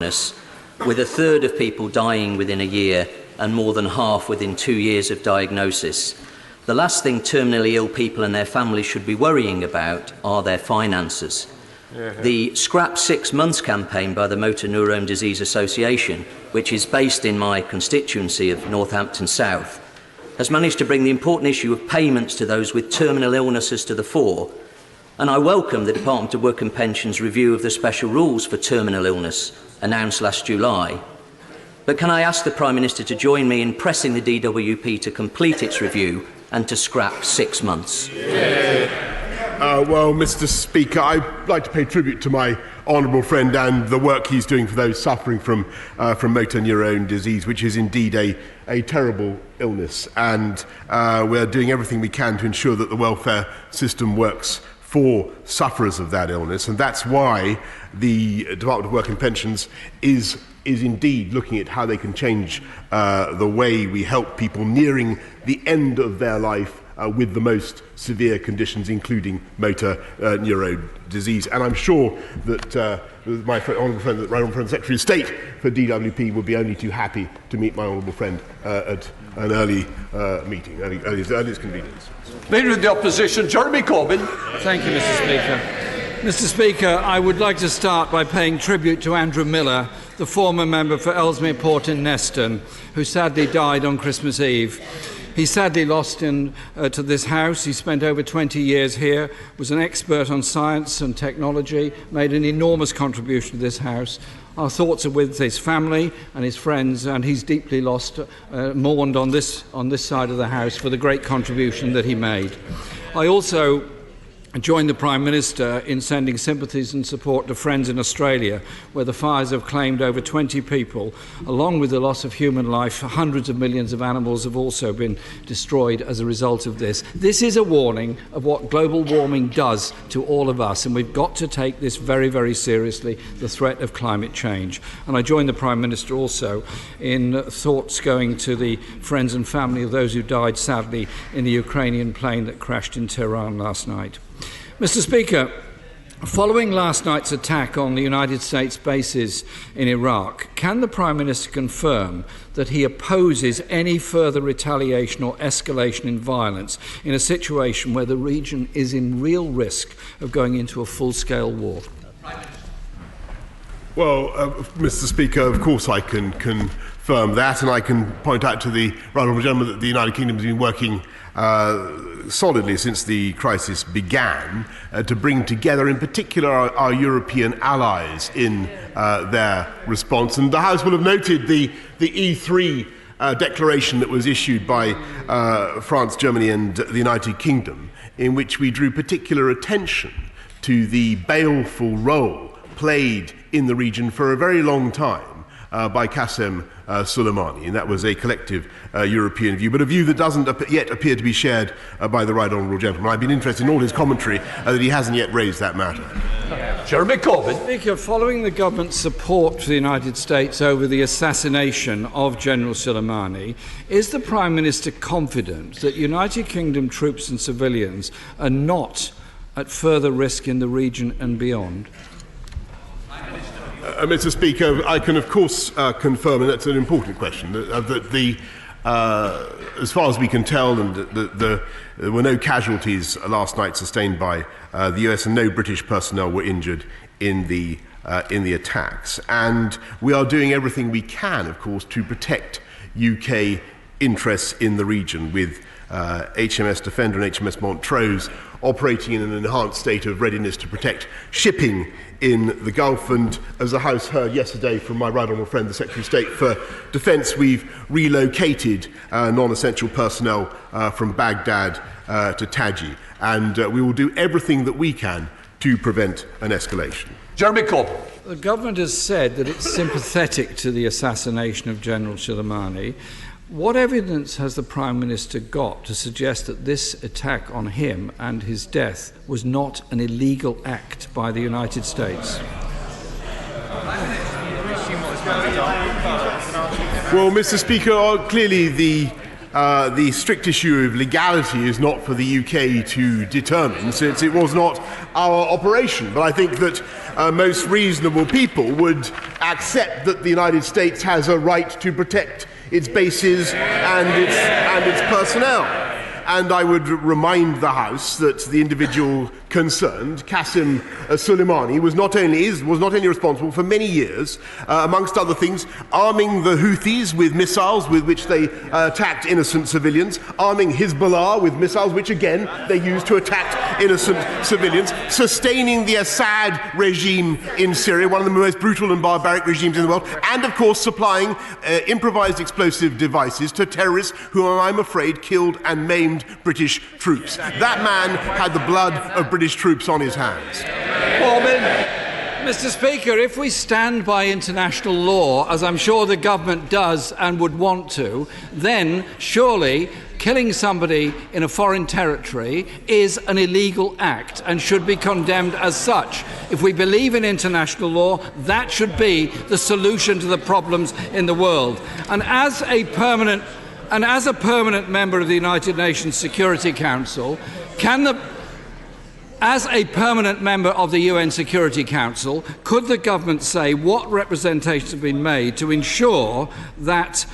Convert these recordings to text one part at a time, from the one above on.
illness, with a third of people dying within a year and more than half within 2 years of diagnosis. The last thing terminally ill people and their families should be worrying about are their finances. The Scrap 6 Months campaign by the Motor Neurone Disease Association, which is based in my constituency of Northampton South, has managed to bring the important issue of payments to those with terminal illnesses to the fore, and I welcome the Department of Work and Pensions review of the special rules for terminal illness announced last July. But can I ask the Prime Minister to join me in pressing the DWP to complete its review and to scrap 6 months? Well, Mr. Speaker, I'd like to pay tribute to my honourable friend and the work he's doing for those suffering from motor neurone disease, which is indeed a terrible illness. And we're doing everything we can to ensure that the welfare system works for sufferers of that illness. And that's why the Department of Work and Pensions is indeed looking at how they can change the way we help people nearing the end of their life with the most severe conditions, including motor neurone disease. And I'm sure that my honourable friend, the Right Honourable Friend Secretary of State for DWP, would be only too happy to meet my honourable friend at an early meeting, earliest convenience. Leader of the Opposition, Jeremy Corbyn. Thank you, Mr. Speaker. Mr. Speaker, I would like to start by paying tribute to Andrew Miller, the former member for Ellesmere Port in Neston, who sadly died on Christmas Eve. He sadly lost to this House. He spent over 20 years here, was an expert on science and technology, made an enormous contribution to this House. Our thoughts are with his family and his friends, and he's deeply mourned on this side of the House for the great contribution that he made. I also joined the Prime Minister in sending sympathies and support to friends in Australia, where the fires have claimed over 20 people. Along with the loss of human life, hundreds of millions of animals have also been destroyed as a result of this. This is a warning of what global warming does to all of us, and we've got to take this very, very seriously, the threat of climate change. And I joined the Prime Minister also in thoughts going to the friends and family of those who died sadly in the Ukrainian plane that crashed in Tehran last night. Mr. Speaker, following last night's attack on the United States bases in Iraq, can the Prime Minister confirm that he opposes any further retaliation or escalation in violence in a situation where the region is in real risk of going into a full-scale war? Well, Mr. Speaker, of course I can confirm that, and I can point out to the Right Honourable Gentleman that the United Kingdom has been working solidly since the crisis began to bring together in particular our European allies in their response. And the House will have noted the E3 declaration that was issued by France, Germany and the United Kingdom, in which we drew particular attention to the baleful role played in the region for a very long time by Qasem Soleimani, and that was a collective European view, but a view that doesn't yet appear to be shared by the Right Honourable Gentleman. I've been interested in all his commentary that he hasn't yet raised that matter. Jeremy Corbyn. Speaker, following the government's support for the United States over the assassination of General Soleimani, is the Prime Minister confident that United Kingdom troops and civilians are not at further risk in the region and beyond? Mr. Speaker, I can of course confirm, and that's an important question, that as far as we can tell, and there were no casualties last night sustained by the US, and no British personnel were injured in the attacks. And we are doing everything we can, of course, to protect UK interests in the region, with HMS Defender and HMS Montrose operating in an enhanced state of readiness to protect shipping in the Gulf. And as the House heard yesterday from my right honourable friend, the Secretary of State for Defence, we've relocated non-essential personnel from Baghdad to Taji, and we will do everything that we can to prevent an escalation. Jeremy Corbyn. The government has said that it's sympathetic to the assassination of General Soleimani. What evidence has the Prime Minister got to suggest that this attack on him and his death was not an illegal act by the United States? Well, Mr. Speaker, clearly the the strict issue of legality is not for the UK to determine, since it was not our operation. But I think that most reasonable people would accept that the United States has a right to protect its bases and its personnel. And I would remind the House that the individual concerned, Qasem Soleimani, was not only responsible for many years, amongst other things, arming the Houthis with missiles with which they attacked innocent civilians, arming Hezbollah with missiles which again they used to attack innocent civilians, sustaining the Assad regime in Syria, one of the most brutal and barbaric regimes in the world, and of course supplying improvised explosive devices to terrorists who, I'm afraid, killed and maimed British troops. That man had the blood of British troops on his hands. Mr. Speaker, if we stand by international law, as I'm sure the government does and would want to, then surely killing somebody in a foreign territory is an illegal act and should be condemned as such. If we believe in international law, that should be the solution to the problems in the world. And as a permanent member of the United Nations Security Council, as a permanent member of the UN Security Council, could the government say what representations have been made to ensure that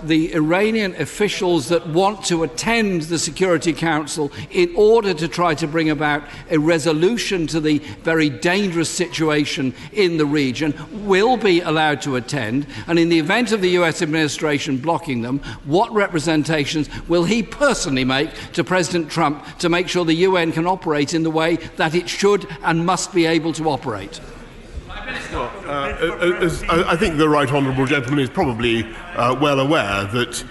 the Iranian officials that want to attend the Security Council in order to try to bring about a resolution to the very dangerous situation in the region will be allowed to attend? And in the event of the US administration blocking them, what representations will he personally make to President Trump to make sure the UN can operate in the way that it should and must be able to operate? I think the right honourable gentleman is probably well aware that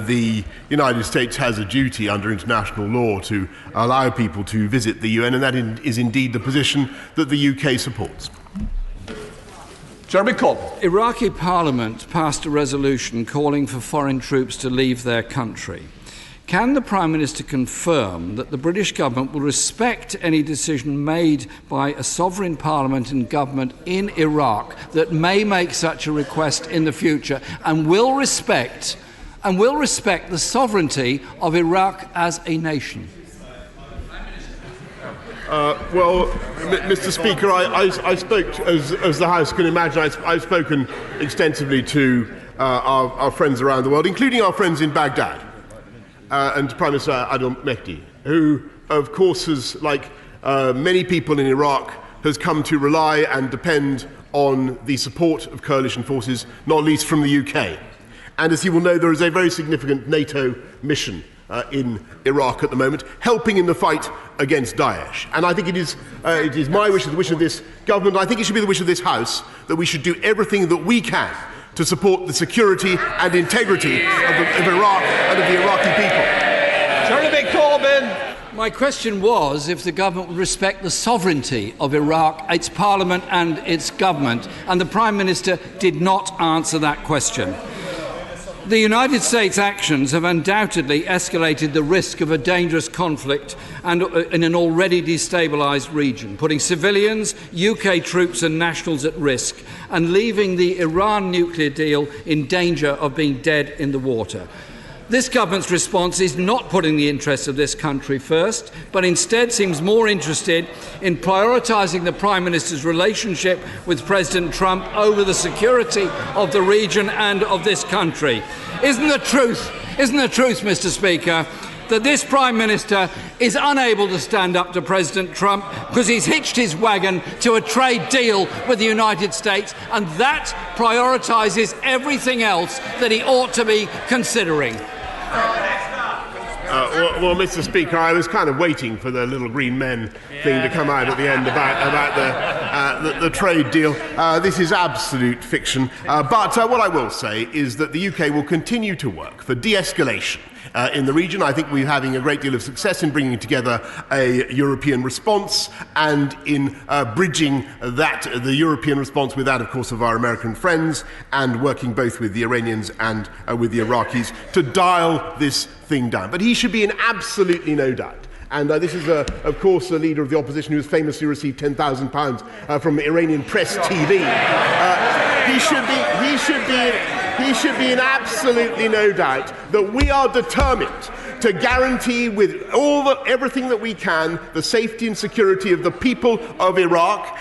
the United States has a duty under international law to allow people to visit the UN, and that is indeed the position that the UK supports. Jeremy Corbyn. Iraqi Parliament passed a resolution calling for foreign troops to leave their country. Can the Prime Minister confirm that the British government will respect any decision made by a sovereign parliament and government in Iraq that may make such a request in the future, and will respect the sovereignty of Iraq as a nation? Well, Mr. Speaker, I spoke, as the House can imagine, I've spoken extensively to our friends around the world, including our friends in Baghdad. And Prime Minister al-Mahdi, who, of course, has, like many people in Iraq, has come to rely and depend on the support of coalition forces, not least from the UK. And as he will know, there is a very significant NATO mission in Iraq at the moment, helping in the fight against Daesh. And I think it is my wish, the wish of this government, I think it should be the wish of this House, that we should do everything that we can to support the security and integrity of Iraq and of the Iraqi people. Jeremy Corbyn. My question was if the government would respect the sovereignty of Iraq, its parliament and its government, and the Prime Minister did not answer that question. The United States' actions have undoubtedly escalated the risk of a dangerous conflict and in an already destabilised region, putting civilians, UK troops and nationals at risk and leaving the Iran nuclear deal in danger of being dead in the water. This government's response is not putting the interests of this country first, but instead seems more interested in prioritising the Prime Minister's relationship with President Trump over the security of the region and of this country. Isn't the truth, Mr. Speaker, that this Prime Minister is unable to stand up to President Trump because he's hitched his wagon to a trade deal with the United States, and that prioritises everything else that he ought to be considering? Well, Mr. Speaker, I was kind of waiting for the little green men thing to come out at the end about the trade deal. This is absolute fiction. But what I will say is that the UK will continue to work for de-escalation in the region. I think we're having a great deal of success in bringing together a European response and in bridging the European response with that, of course, of our American friends, and working both with the Iranians and with the Iraqis to dial this thing down. But he should be in absolutely no doubt. And this is, of course, the leader of the opposition who has famously received £10,000 from Iranian Press TV. He should be he should be in absolutely no doubt that we are determined to guarantee with everything that we can the safety and security of the people of Iraq,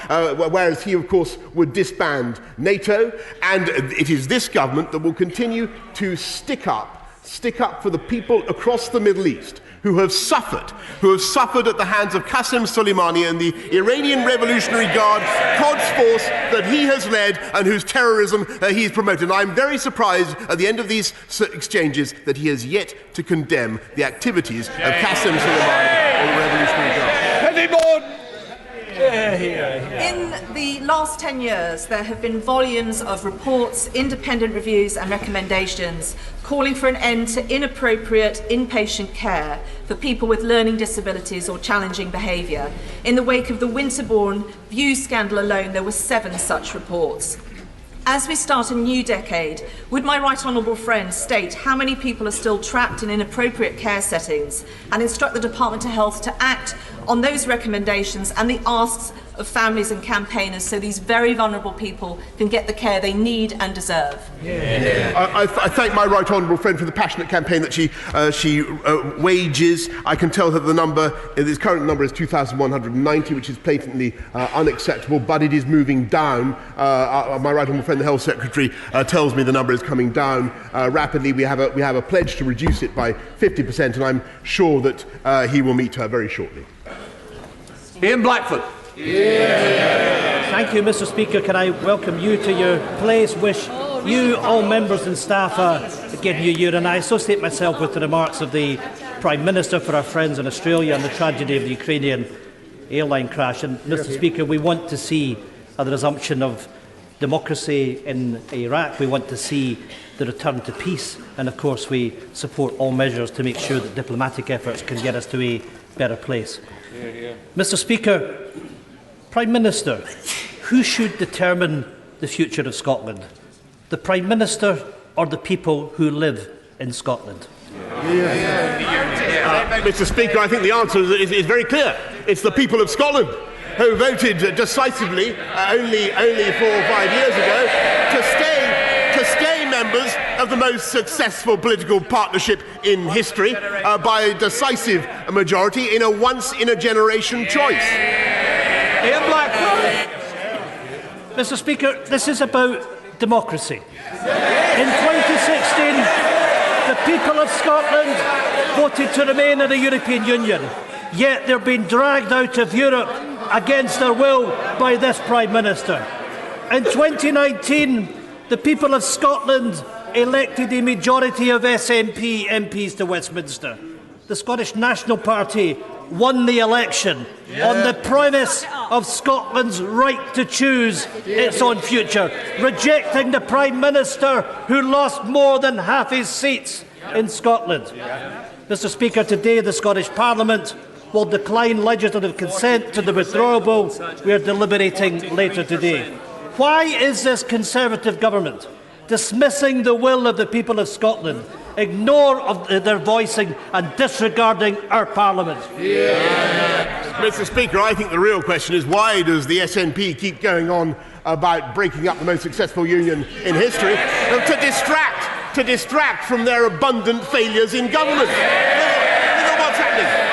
whereas he, of course, would disband NATO. And it is this government that will continue to stick up for the people across the Middle East who have suffered at the hands of Qasem Soleimani and the Iranian Revolutionary Guard, Quds Force that he has led and whose terrorism he has promoted. And I'm very surprised at the end of these exchanges that he has yet to condemn the activities of Qasem Soleimani or the Revolutionary Guard. In the last 10 years, there have been volumes of reports, independent reviews and recommendations calling for an end to inappropriate inpatient care for people with learning disabilities or challenging behaviour. In the wake of the Winterbourne View scandal alone, there were 7 such reports. As we start a new decade, would my right honourable friend state how many people are still trapped in inappropriate care settings and instruct the Department of Health to act on those recommendations and the asks of families and campaigners so these very vulnerable people can get the care they need and deserve? I thank my right honourable friend for the passionate campaign that she wages. I can tell her the number, its current number is 2,190, which is patently unacceptable, but it is moving down. My right honourable friend, the Health Secretary, tells me the number is coming down rapidly. We have a pledge to reduce it by 50%, and I'm sure that he will meet her very shortly. Ian Blackford. Thank you, Mr. Speaker. Can I welcome you to your place? Wish you, all members and staff, a good new year. And I associate myself with the remarks of the Prime Minister for our friends in Australia and the tragedy of the Ukrainian airline crash. And, Mr. Speaker, we want to see the resumption of democracy in Iraq. We want to see the return to peace. And, of course, we support all measures to make sure that diplomatic efforts can get us to a better place. Mr. Speaker, Prime Minister, who should determine the future of Scotland? The Prime Minister or the people who live in Scotland? Mr. Speaker, I think the answer is very clear. It's the people of Scotland who voted decisively only 4 or 5 years ago to stay members of the most successful political partnership in history by a decisive majority in a once-in-a-generation choice. Ian Blackford. Mr. Speaker, this is about democracy. In 2016, the people of Scotland voted to remain in the European Union, yet they're being dragged out of Europe against their will by this Prime Minister. In 2019, the people of Scotland elected a majority of SNP MPs to Westminster. The Scottish National Party won the election on the premise of Scotland's right to choose its own future, rejecting the Prime Minister who lost more than half his seats in Scotland. Mr. Speaker, today the Scottish Parliament will decline legislative consent to the withdrawal bill we are deliberating later today. Why is this Conservative government dismissing the will of the people of Scotland, ignore their voicing and disregarding our Parliament? Mr. Speaker, I think the real question is why does the SNP keep going on about breaking up the most successful union in history to distract from their abundant failures in government? Look at what's happening.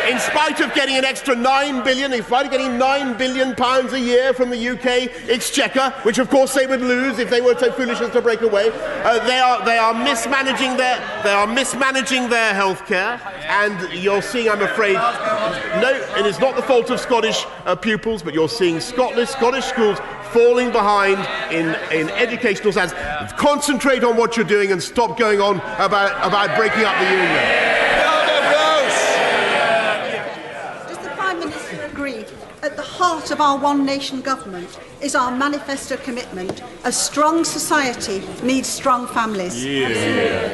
In spite of getting an extra £9 billion, in spite of getting £9 billion a year from the UK Exchequer, which of course they would lose if they were so foolish as to break away, they are mismanaging their healthcare, and you're seeing, I'm afraid, no, it is not the fault of Scottish pupils, but you're seeing Scottish schools falling behind in educational standards. Concentrate on what you're doing and stop going on about breaking up the union. At the heart of our One Nation government is our manifesto commitment. A strong society needs strong families.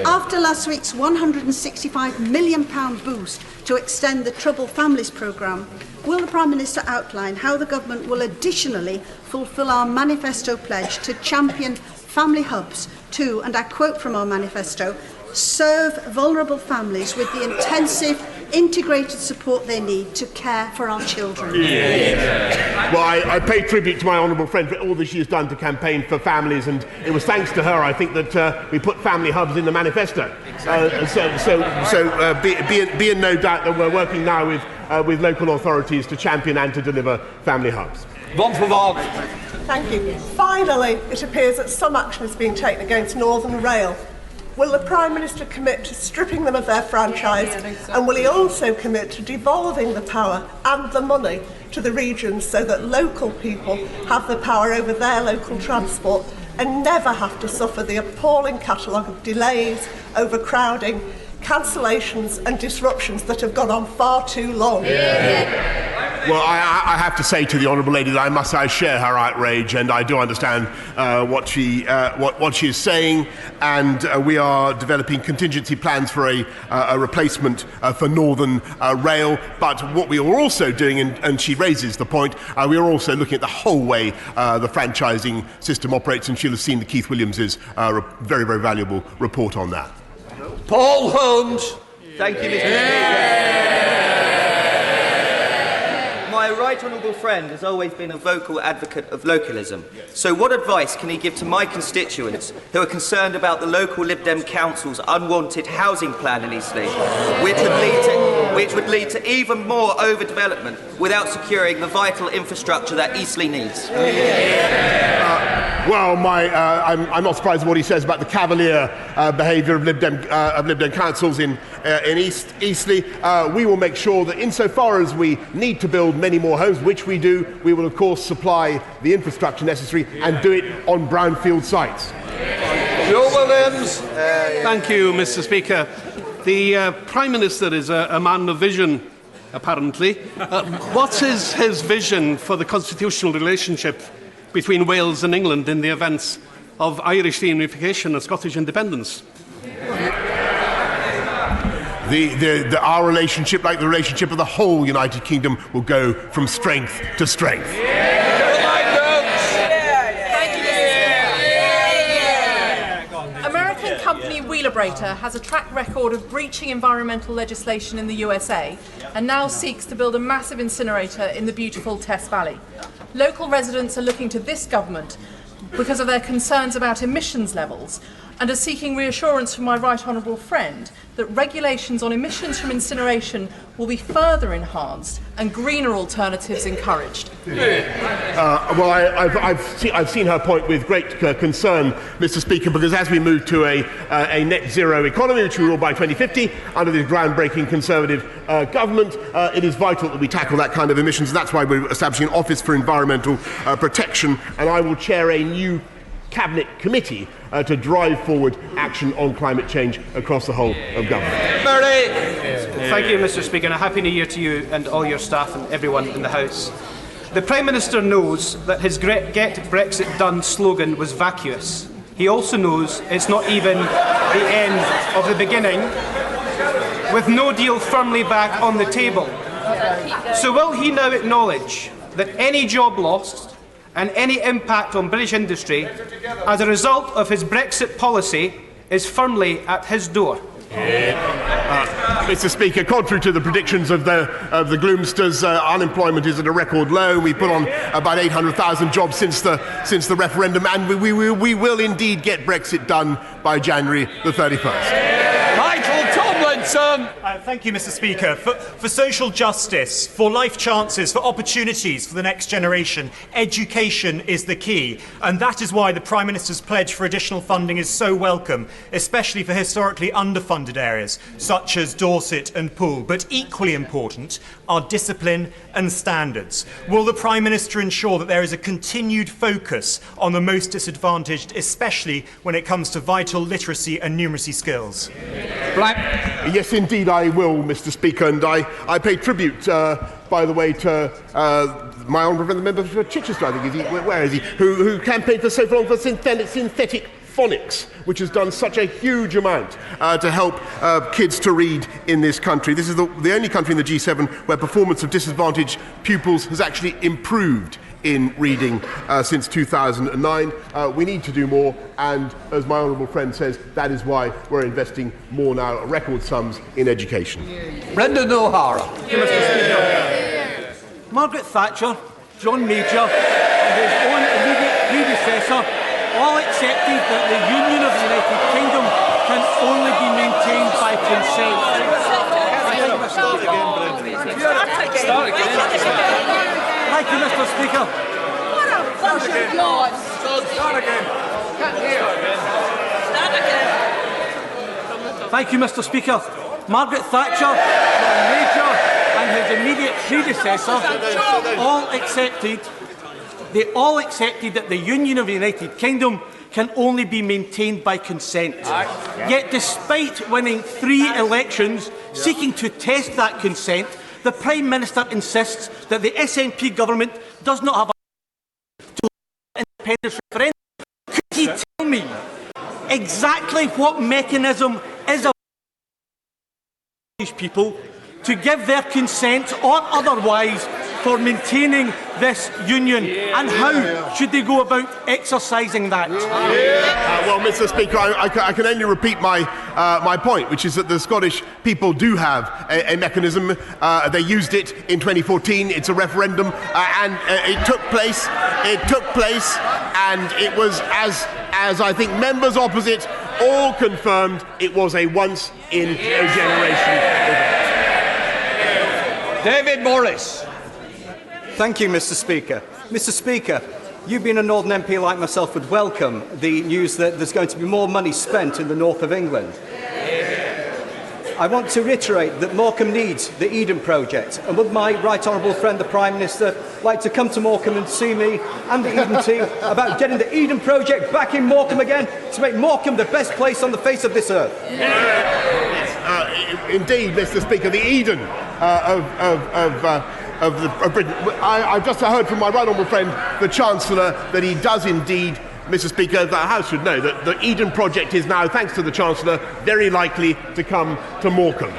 After last week's £165 million boost to extend the Troubled Families programme, will the Prime Minister outline how the government will additionally fulfil our manifesto pledge to champion family hubs to, and I quote from our manifesto, serve vulnerable families with the intensive integrated support they need to care for our children. Well, I pay tribute to my honourable friend for all that she has done to campaign for families, and it was thanks to her, I think, that we put family hubs in the manifesto. Be in no doubt that we're working now with local authorities to champion and to deliver family hubs. Thank you. Finally, it appears that some action is being taken against Northern Rail. Will the Prime Minister commit to stripping them of their franchise, and will he also commit to devolving the power and the money to the regions so that local people have the power over their local transport and never have to suffer the appalling catalogue of delays, overcrowding, cancellations and disruptions that have gone on far too long? Well, I have to say to the honourable lady that I must say I share her outrage, and I do understand what she is saying, and we are developing contingency plans for a replacement for Northern Rail. But what we are also doing, and she raises the point, we are also looking at the whole way the franchising system operates, and she'll have seen the Keith Williams's very, very valuable report on that. Paul Holmes. Thank you, Mr. Speaker. My right honourable friend has always been a vocal advocate of localism. So what advice can he give to my constituents who are concerned about the local Lib Dem Council's unwanted housing plan in Eastleigh, which would lead to even more overdevelopment without securing the vital infrastructure that Eastleigh needs? Well, I'm not surprised at what he says about the cavalier behaviour of Lib Dem councils in Eastleigh. We will make sure that insofar as we need to build many more homes, which we do, we will of course supply the infrastructure necessary and do it on brownfield sites. Joe Williams. Thank you, Mr. Speaker. The Prime Minister is a man of vision, apparently. What's his vision for the constitutional relationship between Wales and England in the events of Irish reunification and Scottish independence? Our relationship, like the relationship of the whole United Kingdom, will go from strength to strength. American company Wheelabrator has a track record of breaching environmental legislation in the USA and now seeks to build a massive incinerator in the beautiful Tess Valley. Local residents are looking to this government because of their concerns about emissions levels and are seeking reassurance from my right honourable friend that regulations on emissions from incineration will be further enhanced and greener alternatives encouraged. Well, I've seen her point with great concern, Mr. Speaker, because as we move to a net zero economy, which we will by 2050, under this groundbreaking Conservative government, it is vital that we tackle that kind of emissions, and that's why we're establishing an Office for Environmental Protection, and I will chair a new Cabinet Committee to drive forward action on climate change across the whole of government. Thank you, Mr. Speaker, and a Happy New Year to you and all your staff and everyone in the House. The Prime Minister knows that his Get Brexit Done slogan was vacuous. He also knows it's not even the end of the beginning, with no deal firmly back on the table. So will he now acknowledge that any job lost and any impact on British industry as a result of his Brexit policy is firmly at his door? Mr. Speaker, contrary to the predictions of the gloomsters, unemployment is at a record low. We put on about 800,000 jobs since the referendum, and we will indeed get Brexit done by January the 31st. Thank you, Mr. Speaker. For social justice, for life chances, for opportunities for the next generation, education is the key. And that is why the Prime Minister's pledge for additional funding is so welcome, especially for historically underfunded areas, such as Dorset and Poole. But equally important are discipline and standards. Will the Prime Minister ensure that there is a continued focus on the most disadvantaged, especially when it comes to vital literacy and numeracy skills? Yes, indeed I will, Mr. Speaker, and I pay tribute, by the way, to my honourable friend, the member for Chichester, I think, where is he, who campaigned for so long for synthetic phonics, which has done such a huge amount to help kids to read in this country. This is the only country in the G7 where performance of disadvantaged pupils has actually improved in reading since 2009. We need to do more, and as my honourable friend says, that is why we're investing more now, record sums, in education. Brendan O'Hara. Margaret Thatcher, John Major, and his own immediate predecessor all accepted that the Union of the United Kingdom can only be maintained by consent. Start again, Brendan. Start again. Thank you, Mr. Speaker. What a bunch of gods! Start again. Can't hear. Start again. Thank you, Mr. Speaker. Margaret Thatcher, John Major, and his immediate predecessor all accepted that the Union of the United Kingdom can only be maintained by consent. Yet, despite winning 3 elections seeking to test that consent, the Prime Minister insists that the SNP government does not have a to independence referendum. Could he tell me exactly what mechanism is these people to give their consent or otherwise for maintaining this union, and how should they go about exercising that? Well, Mr. Speaker, I can only repeat my point, which is that the Scottish people do have a mechanism. They used it in 2014. It's a referendum, and it took place. And it was, as I think members opposite all confirmed, it was a once-in-a-generation event. David Morris. Thank you, Mr. Speaker. Mr. Speaker, you being a Northern MP like myself would welcome the news that there's going to be more money spent in the north of England. I want to reiterate that Morecambe needs the Eden project, and would my right honourable friend the Prime Minister like to come to Morecambe and see me and the Eden team about getting the Eden project back in Morecambe again to make Morecambe the best place on the face of this earth? Indeed, Mr. Speaker, the Eden of Britain. I've just heard from my right honourable friend, the Chancellor, that he does indeed, Mr. Speaker, the House should know that the Eden project is now, thanks to the Chancellor, very likely to come to Morecambe.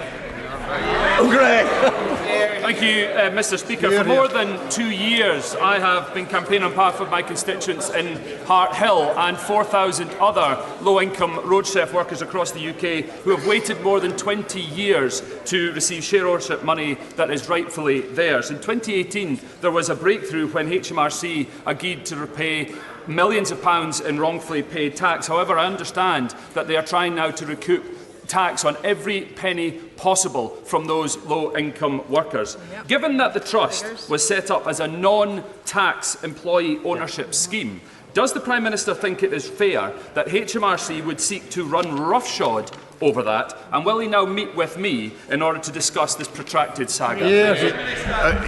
Thank you, Mr. Speaker. For more than 2 years, I have been campaigning on behalf of my constituents in Hart Hill and 4,000 other low-income road chef workers across the UK who have waited more than 20 years to receive share ownership money that is rightfully theirs. In 2018, there was a breakthrough when HMRC agreed to repay millions of pounds in wrongfully paid tax. However, I understand that they are trying now to recoup tax on every penny possible from those low-income workers. Given that the Trust was set up as a non-tax employee ownership scheme, does the Prime Minister think it is fair that HMRC would seek to run roughshod over that, and will he now meet with me in order to discuss this protracted saga?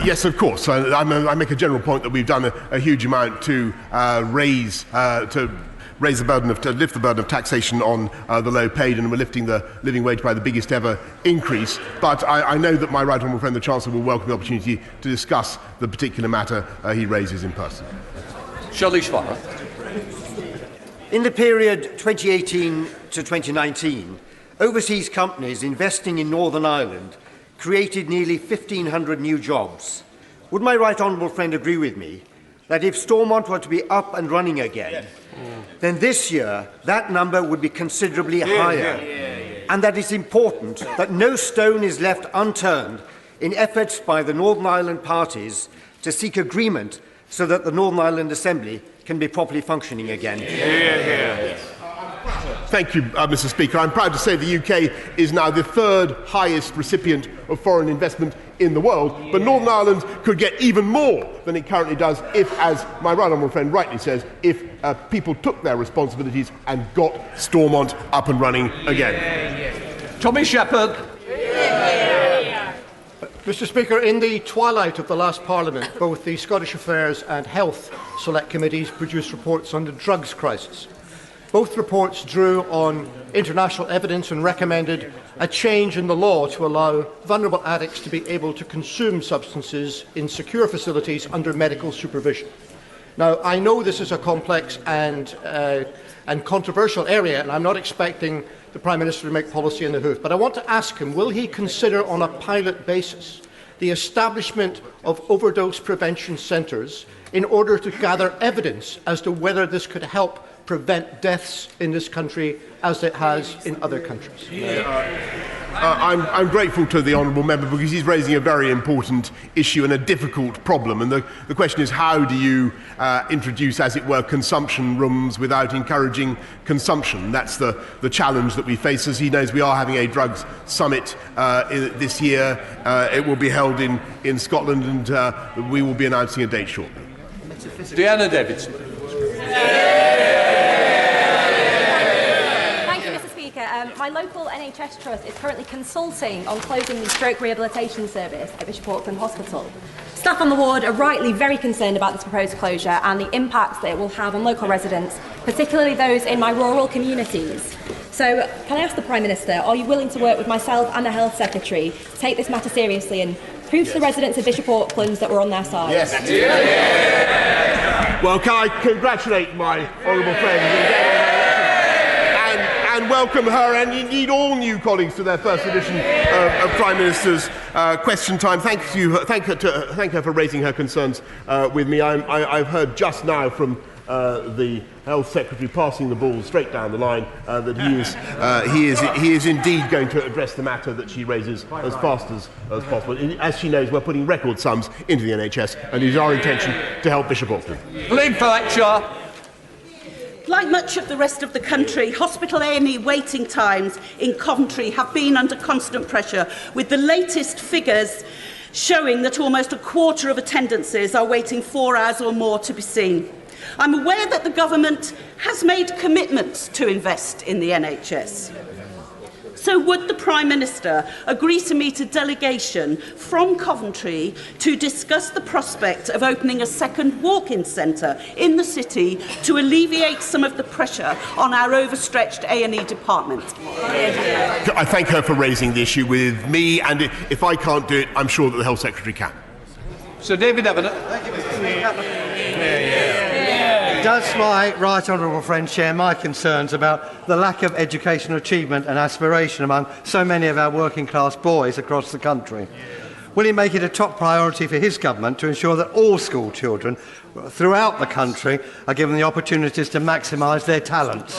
Yes, of course. I make a general point that we've done a huge amount to raise the burden to lift the burden of taxation on the low paid, and we're lifting the living wage by the biggest ever increase. But I know that my right honourable friend the Chancellor will welcome the opportunity to discuss the particular matter he raises in person. Shirley Schwarzer. In the period 2018 to 2019, overseas companies investing in Northern Ireland created nearly 1,500 new jobs. Would my right honourable friend agree with me that if Stormont were to be up and running again, then this year that number would be considerably higher, and that it's important that no stone is left unturned in efforts by the Northern Ireland parties to seek agreement so that the Northern Ireland Assembly can be properly functioning again? Thank you, Mr. Speaker. I'm proud to say the UK is now the 3rd highest recipient of foreign investment in the world, but Northern Ireland could get even more than it currently does if, as my right honourable friend rightly says, if people took their responsibilities and got Stormont up and running again. Tommy Shepherd. Mr. Speaker, in the twilight of the last Parliament, both the Scottish Affairs and Health Select Committees produced reports on the drugs crisis. Both reports drew on international evidence and recommended a change in the law to allow vulnerable addicts to be able to consume substances in secure facilities under medical supervision. Now, I know this is a complex and controversial area, and I'm not expecting the Prime Minister to make policy in the hoof, but I want to ask him, will he consider on a pilot basis the establishment of overdose prevention centres in order to gather evidence as to whether this could help prevent deaths in this country as it has in other countries. I'm grateful to the honourable member because he's raising a very important issue and a difficult problem. And the question is, how do you introduce, as it were, consumption rooms without encouraging consumption? That's the challenge that we face. As he knows, we are having a drugs summit this year. It will be held in Scotland, and we will be announcing a date shortly. Deanna Davidson. My local NHS trust is currently consulting on closing the stroke rehabilitation service at Bishop Auckland Hospital. Staff on the ward are rightly very concerned about this proposed closure and the impacts that it will have on local residents, particularly those in my rural communities. So, can I ask the Prime Minister, are you willing to work with myself and the Health Secretary to take this matter seriously and prove to the residents of Bishop Auckland that we're on their side? Yes. Well, can I congratulate my honourable friend and welcome her and indeed all new colleagues to their first edition of Prime Minister's Question Time. Thank her for raising her concerns with me. I've heard just now from the Health Secretary passing the ball straight down the line that he is indeed going to address the matter that she raises as fast as possible. As she knows, we're putting record sums into the NHS, and it is our intention to help Bishop Auckland. Lee Fletcher. Like much of the rest of the country, hospital A&E waiting times in Coventry have been under constant pressure, with the latest figures showing that almost a quarter of attendances are waiting 4 hours or more to be seen. I'm aware that the government has made commitments to invest in the NHS. So would the Prime Minister agree to meet a delegation from Coventry to discuss the prospect of opening a second walk-in centre in the city to alleviate some of the pressure on our overstretched A&E department? I thank her for raising the issue with me, and if I can't do it, I'm sure that the Health Secretary can. Sir David Evans. Thank you, Mr. Speaker. Does my right honourable friend share my concerns about the lack of educational achievement and aspiration among so many of our working class boys across the country? Will he make it a top priority for his government to ensure that all school children throughout the country are given the opportunities to maximise their talents?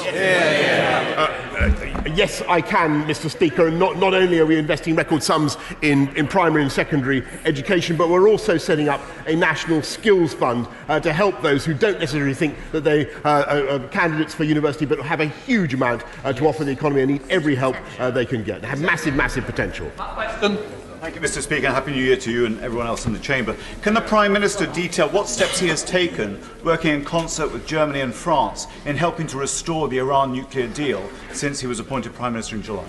Yes, I can, Mr. Speaker, and not only are we investing record sums in primary and secondary education, but we're also setting up a national skills fund to help those who don't necessarily think that they are candidates for university but have a huge amount to offer the economy and need every help they can get. They have massive, massive potential. Thank you, Mr. Speaker, and Happy New Year to you and everyone else in the Chamber. Can the Prime Minister detail what steps he has taken, working in concert with Germany and France, in helping to restore the Iran nuclear deal since he was appointed Prime Minister in July?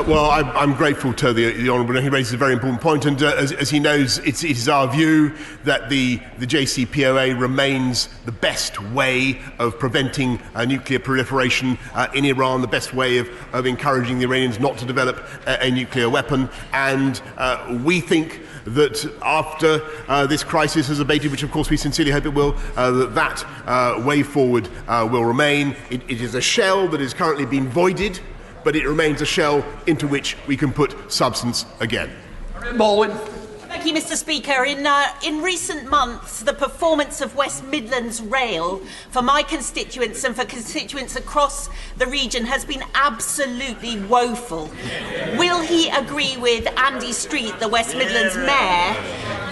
Well, I'm grateful to the Honourable. He raises a very important point, and as he knows, it is our view that the JCPOA remains the best way of preventing nuclear proliferation in Iran, the best way of encouraging the Iranians not to develop a nuclear weapon, and we think that after this crisis has abated, which of course we sincerely hope it will, that way forward will remain. It is a shell that is currently being voided, but it remains a shell into which we can put substance again. Baldwin. Thank you, Mr. Speaker. In recent months, the performance of West Midlands Rail for my constituents and for constituents across the region has been absolutely woeful. Will he agree with Andy Street, the West Midlands Mayor,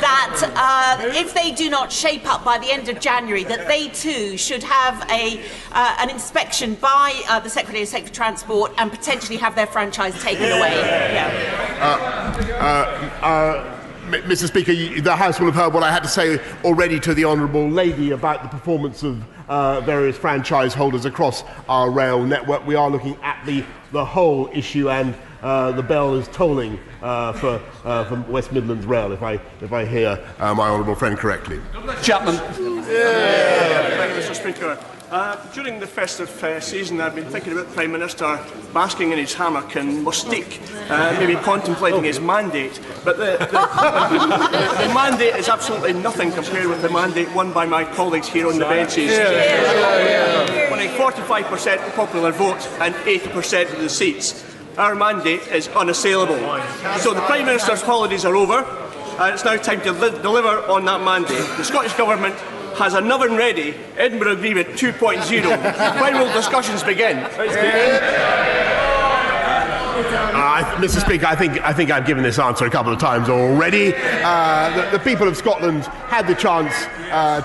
that if they do not shape up by the end of January, that they too should have an inspection by the Secretary of Transport and potentially have their franchise taken away? Mr. Speaker, the House will have heard what I had to say already to the Honourable Lady about the performance of various franchise holders across our rail network. We are looking at the whole issue, and the bell is tolling for West Midlands Rail, if I hear my honourable friend correctly. Chapman. Thank you, Mr. Speaker. During the festive season, I've been thinking about the Prime Minister basking in his hammock and Mustique, maybe contemplating his mandate. But the mandate is absolutely nothing compared with the mandate won by my colleagues here on the benches. Winning 45% popular vote and 80% of the seats. our mandate is unassailable. So the Prime Minister's holidays are over, and it's now time to deliver on that mandate. The Scottish Government has an oven ready, Edinburgh Agreement 2.0. When will discussions begin? Mr. Speaker, I think I've given this answer a couple of times already. The people of Scotland had the chance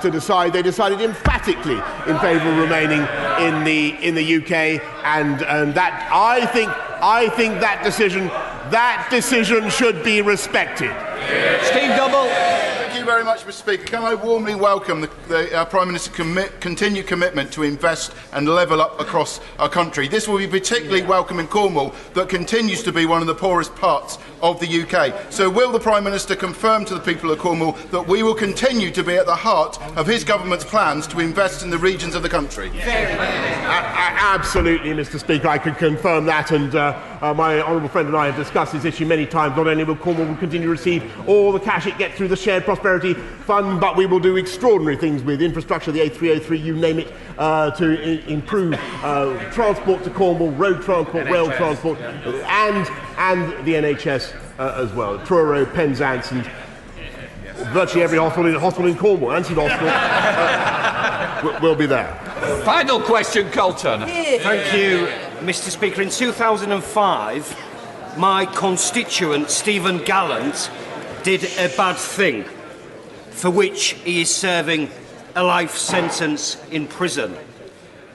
to decide. They decided emphatically in favour of remaining in the UK, and that I think that decision should be respected. Steve Double. Thank you very much, Mr. Speaker. Can I warmly welcome the Prime Minister's continued commitment to invest and level up across our country. This will be particularly welcome in Cornwall, that continues to be one of the poorest parts of the UK. So will the Prime Minister confirm to the people of Cornwall that we will continue to be at the heart of his government's plans to invest in the regions of the country? Absolutely, Mr. Speaker, I can confirm that, and my honourable friend and I have discussed this issue many times. Not only will Cornwall continue to receive all the cash it gets through the Shared Prosperity Fund, but we will do extraordinary things with infrastructure, the A303, you name it, to improve transport to Cornwall, road transport, rail transport, and the NHS as well. Truro, Penzance, and virtually every hospital in Cornwall, Anson Hospital, will be there. Final question, Colton. Thank you, Mr. Speaker. In 2005, my constituent, Stephen Gallant, did a bad thing for which he is serving a life sentence in prison.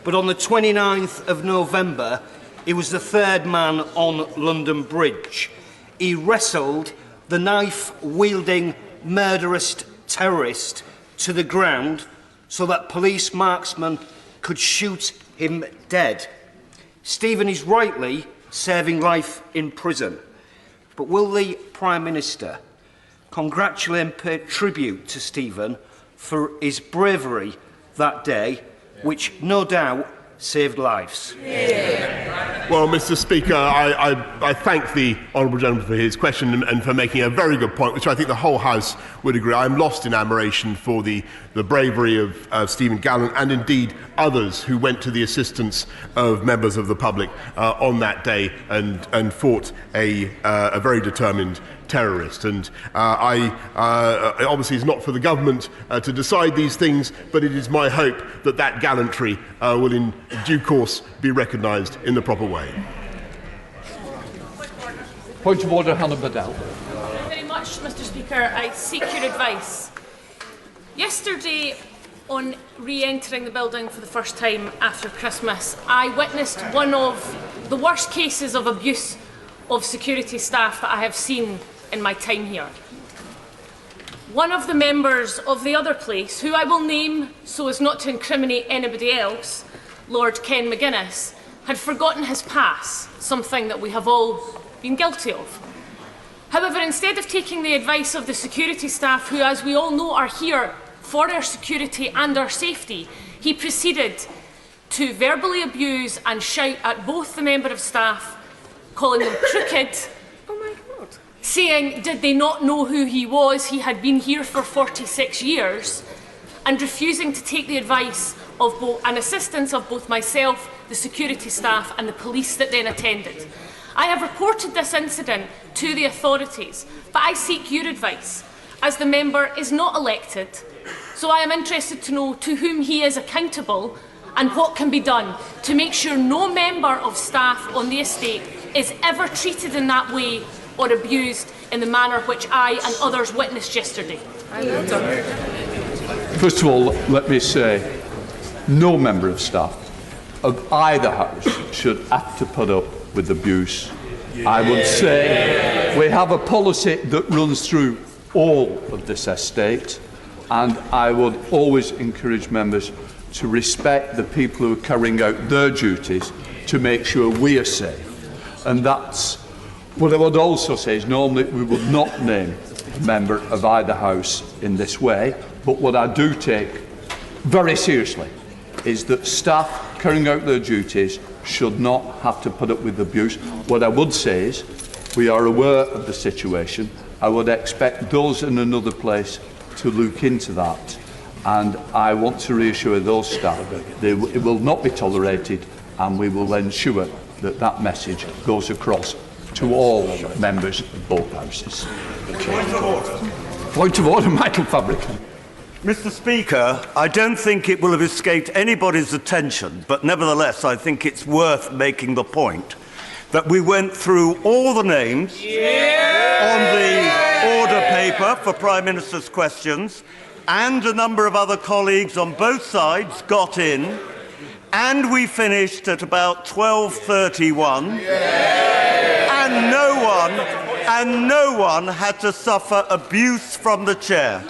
But on the 29th of November, he was the third man on London Bridge. He wrestled the knife-wielding murderous terrorist to the ground so that police marksmen could shoot him dead. Stephen is rightly serving life in prison. But will the Prime Minister congratulate and pay tribute to Stephen for his bravery that day, which no doubt saved lives? Well, Mr. Speaker, I thank the honourable gentleman for his question and for making a very good point, which I think the whole House would agree. I'm lost in admiration for the bravery of Stephen Gallant and indeed others who went to the assistance of members of the public on that day and fought a very determined terrorist. And obviously it's not for the government to decide these things, but it is my hope that that gallantry will in due course be recognised in the proper way. Point of order, Hannah Bedell. Thank you very much, Mr. Speaker. I seek your advice. Yesterday, on re-entering the building for the first time after Christmas, I witnessed one of the worst cases of abuse of security staff that I have seen in my time here. One of the members of the other place, who I will name so as not to incriminate anybody else, Lord Ken McGuinness, had forgotten his pass, something that we have all been guilty of. However, instead of taking the advice of the security staff, who, as we all know, are here for our security and our safety, he proceeded to verbally abuse and shout at both the member of staff, calling them crooked, saying, did they not know who he was? He had been here for 46 years, and refusing to take the advice of and assistance of both myself, the security staff and the police that then attended. I have reported this incident to the authorities, but I seek your advice, as the member is not elected, so I am interested to know to whom he is accountable and what can be done to make sure no member of staff on the estate is ever treated in that way or abused in the manner which I and others witnessed yesterday. First of all, let me say, no member of staff of either house should have to put up with abuse. I would say we have a policy that runs through all of this estate, and I would always encourage members to respect the people who are carrying out their duties to make sure we are safe. And that's what I would also say is normally we would not name a member of either house in this way, but what I do take very seriously is that staff carrying out their duties should not have to put up with abuse. What I would say is we are aware of the situation. I would expect those in another place to look into that, and I want to reassure those staff that it will not be tolerated, and we will ensure that that message goes across to all members of both houses. Point of order, Michael Fabric. Mr. Speaker, I don't think it will have escaped anybody's attention, but nevertheless I think it's worth making the point that we went through all the names on the order paper for Prime Minister's questions, and a number of other colleagues on both sides got in, and we finished at about 12:31, and no one had to suffer abuse from the chair.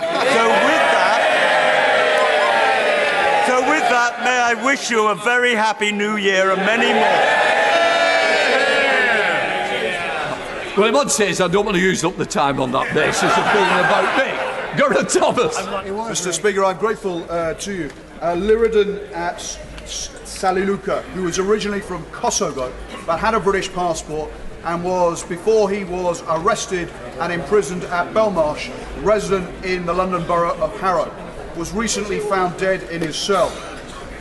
So with that, may I wish you a very happy New Year and many more. Well, one says I don't want to use up the time on that basis of being about me. Gareth Thomas. Mr. Speaker, I'm grateful to you. Liridan Saliluka, who was originally from Kosovo but had a British passport and was, before he was arrested and imprisoned at Belmarsh, resident in the London Borough of Harrow, was recently found dead in his cell.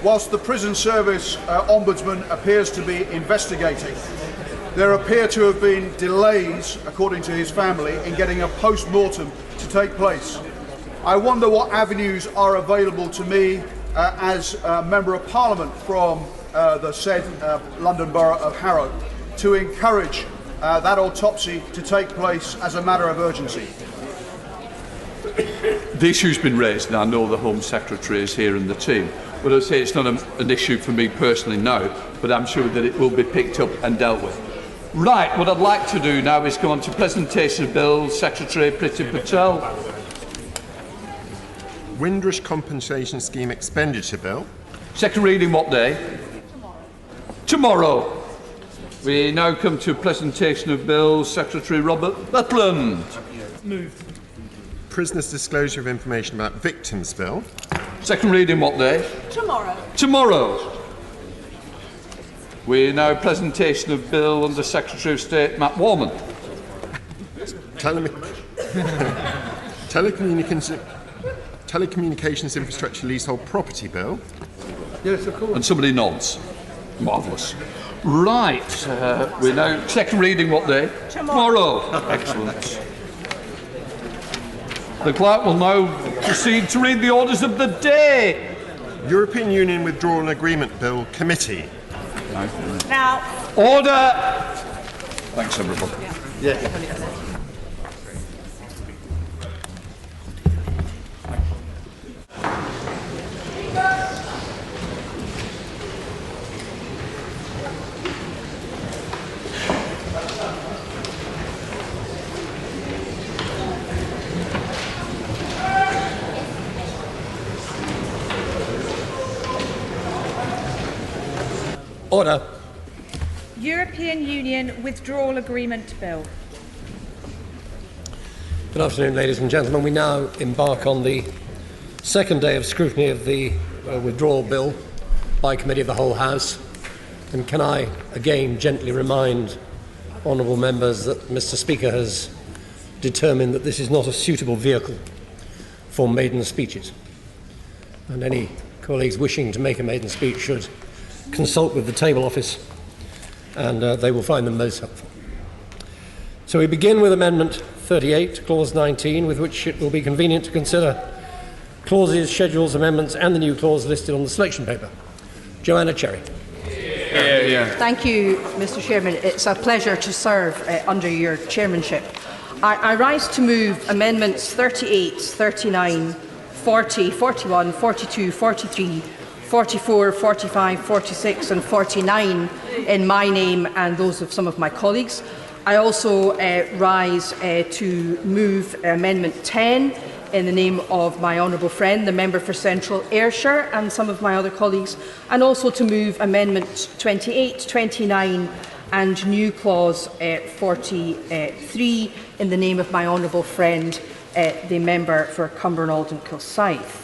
Whilst the Prison Service Ombudsman appears to be investigating, there appear to have been delays, according to his family, in getting a post-mortem to take place. I wonder what avenues are available to me as a Member of Parliament from the said London Borough of Harrow to encourage that autopsy to take place as a matter of urgency. The issue's been raised, and I know the Home Secretary is here in the team. But I say it's not an issue for me personally now, but I'm sure that it will be picked up and dealt with. Right, what I'd like to do now is go on to presentation of bills. Secretary Priti Patel. Windrush Compensation Scheme Expenditure Bill. Second reading what day? Tomorrow. We now come to presentation of bills. Secretary Robert Butland. Moved. Prisoners' Disclosure of Information about Victims Bill. Second reading what day? Tomorrow. Tomorrow. We now presentation of bill under Secretary of State Matt Warman. Telecommunications Infrastructure Leasehold Property Bill. Yes, of course. And somebody nods. Marvellous. Right. We now second reading what day? Tomorrow. Excellent. The clerk will now proceed to read the orders of the day. European Union Withdrawal Agreement Bill Committee. Now. Order. Thanks, everybody. Yeah. Order. European Union Withdrawal Agreement Bill. Good afternoon, ladies and gentlemen. We now embark on the second day of scrutiny of the withdrawal bill by Committee of the Whole House. And can I again gently remind honourable members that Mr. Speaker has determined that this is not a suitable vehicle for maiden speeches. And any colleagues wishing to make a maiden speech should consult with the table office, and they will find them most helpful. So we begin with Amendment 38, Clause 19, with which it will be convenient to consider clauses, schedules, amendments, and the new clause listed on the selection paper. Joanna Cherry. Thank you, Mr. Chairman. It's a pleasure to serve under your chairmanship. I rise to move Amendments 38, 39, 40, 41, 42, 43, 44, 45, 46 and 49 in my name and those of some of my colleagues. I also rise to move Amendment 10 in the name of my honourable friend, the Member for Central Ayrshire, and some of my other colleagues, and also to move Amendment 28, 29 and new clause 43 in the name of my honourable friend, the Member for Cumbernauld and Kilsyth.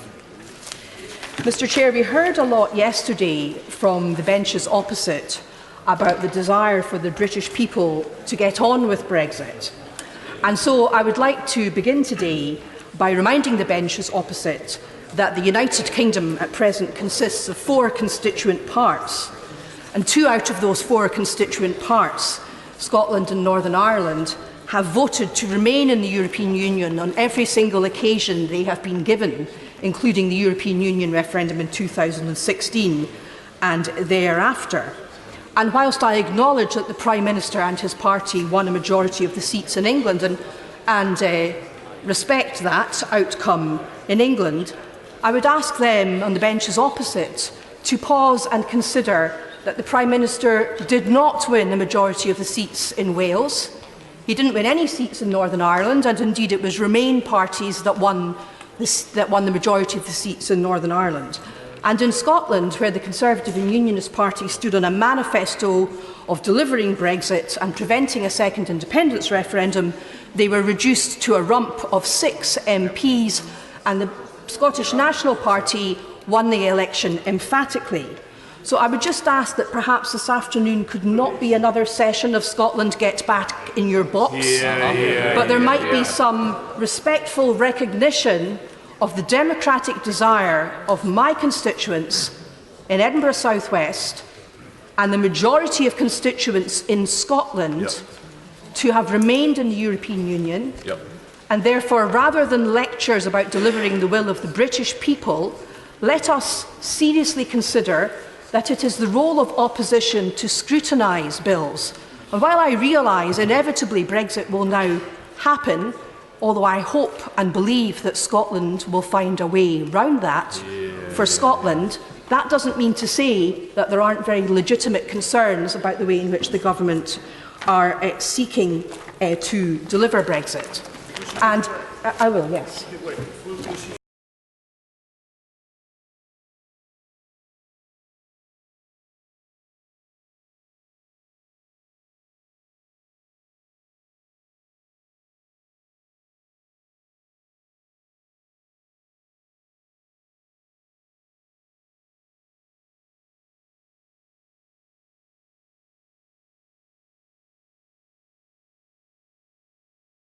Mr. Chair, we heard a lot yesterday from the benches opposite about the desire for the British people to get on with Brexit. And so I would like to begin today by reminding the benches opposite that the United Kingdom at present consists of 4 constituent parts. And 2 out of those 4 constituent parts, Scotland and Northern Ireland, have voted to remain in the European Union on every single occasion they have been given, including the European Union referendum in 2016 and thereafter. And whilst I acknowledge that the Prime Minister and his party won a majority of the seats in England and respect that outcome in England, I would ask them on the benches opposite to pause and consider that the Prime Minister did not win a majority of the seats in Wales. He didn't win any seats in Northern Ireland, and indeed it was Remain parties that won the majority of the seats in Northern Ireland. And in Scotland, where the Conservative and Unionist Party stood on a manifesto of delivering Brexit and preventing a second independence referendum, they were reduced to a rump of 6 MPs, and the Scottish National Party won the election emphatically. So I would just ask that perhaps this afternoon could not be another session of Scotland Get Back in Your Box, but there might be some respectful recognition of the democratic desire of my constituents in Edinburgh South West and the majority of constituents in Scotland to have remained in the European Union. And therefore, rather than lectures about delivering the will of the British people, let us seriously consider that it is the role of opposition to scrutinise bills. And while I realise inevitably Brexit will now happen, although I hope and believe that Scotland will find a way round that, for Scotland, that doesn't mean to say that there aren't very legitimate concerns about the way in which the government are seeking to deliver Brexit. And I will, yes.